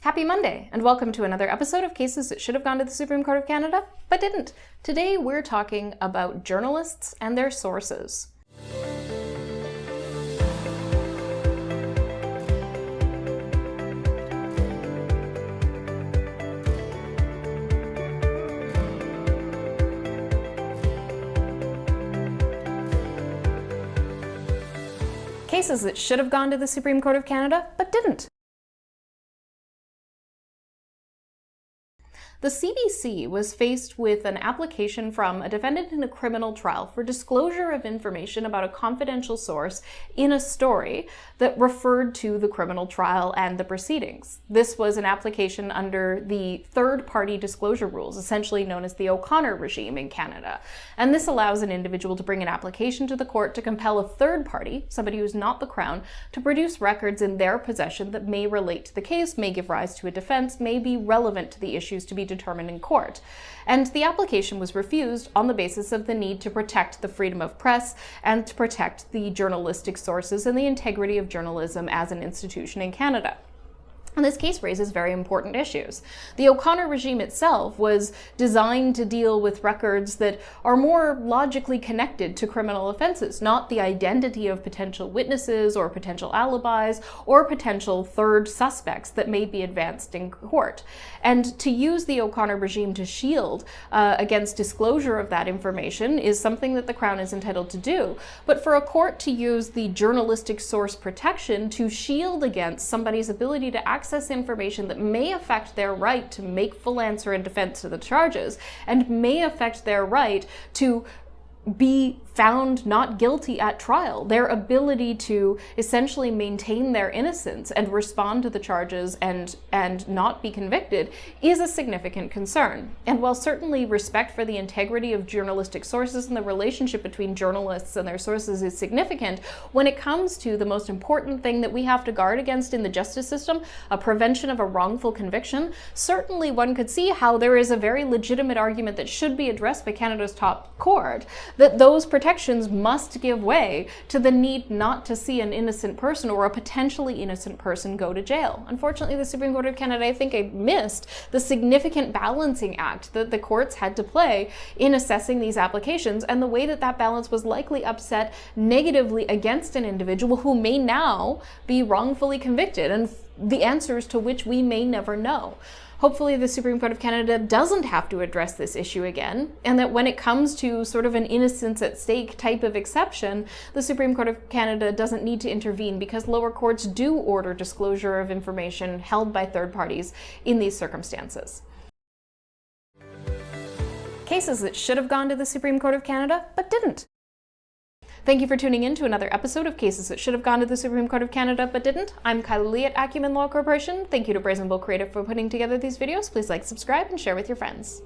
Happy Monday, and welcome to another episode of Cases That Should Have Gone to the Supreme Court of Canada, but didn't. Today we're talking about journalists and their sources. Cases that should have gone to the Supreme Court of Canada, but didn't. The CBC was faced with an application from a defendant in a criminal trial for disclosure of information about a confidential source in a story that referred to the criminal trial and the proceedings. This was an application under the third-party disclosure rules, essentially known as the O'Connor regime in Canada. And this allows an individual to bring an application to the court to compel a third party, somebody who's not the Crown, to produce records in their possession that may relate to the case, may give rise to a defense, may be relevant to the issues to be determined in court. And the application was refused on the basis of the need to protect the freedom of press and to protect the journalistic sources and the integrity of journalism as an institution in Canada. And this case raises very important issues. The O'Connor regime itself was designed to deal with records that are more logically connected to criminal offenses, not the identity of potential witnesses or potential alibis or potential third suspects that may be advanced in court. And to use the O'Connor regime to shield against disclosure of that information is something that the Crown is entitled to do. But for a court to use the journalistic source protection to shield against somebody's ability to access information that may affect their right to make full answer in defense to the charges and may affect their right to be found not guilty at trial, their ability to essentially maintain their innocence and respond to the charges and not be convicted is a significant concern. And while certainly respect for the integrity of journalistic sources and the relationship between journalists and their sources is significant, when it comes to the most important thing that we have to guard against in the justice system, a prevention of a wrongful conviction, certainly one could see how there is a very legitimate argument that should be addressed by Canada's top court, that those protections must give way to the need not to see an innocent person or a potentially innocent person go to jail. Unfortunately, the Supreme Court of Canada, I think, missed the significant balancing act that the courts had to play in assessing these applications, and the way that that balance was likely upset negatively against an individual who may now be wrongfully convicted, and the answers to which we may never know. Hopefully the Supreme Court of Canada doesn't have to address this issue again, and that when it comes to sort of an innocence at stake type of exception, the Supreme Court of Canada doesn't need to intervene because lower courts do order disclosure of information held by third parties in these circumstances. Cases that should have gone to the Supreme Court of Canada, but didn't. Thank you for tuning in to another episode of Cases That Should Have Gone to the Supreme Court of Canada but Didn't. I'm Kyla Lee at Acumen Law Corporation. Thank you to Brazen Bull Creative for putting together these videos. Please like, subscribe, and share with your friends.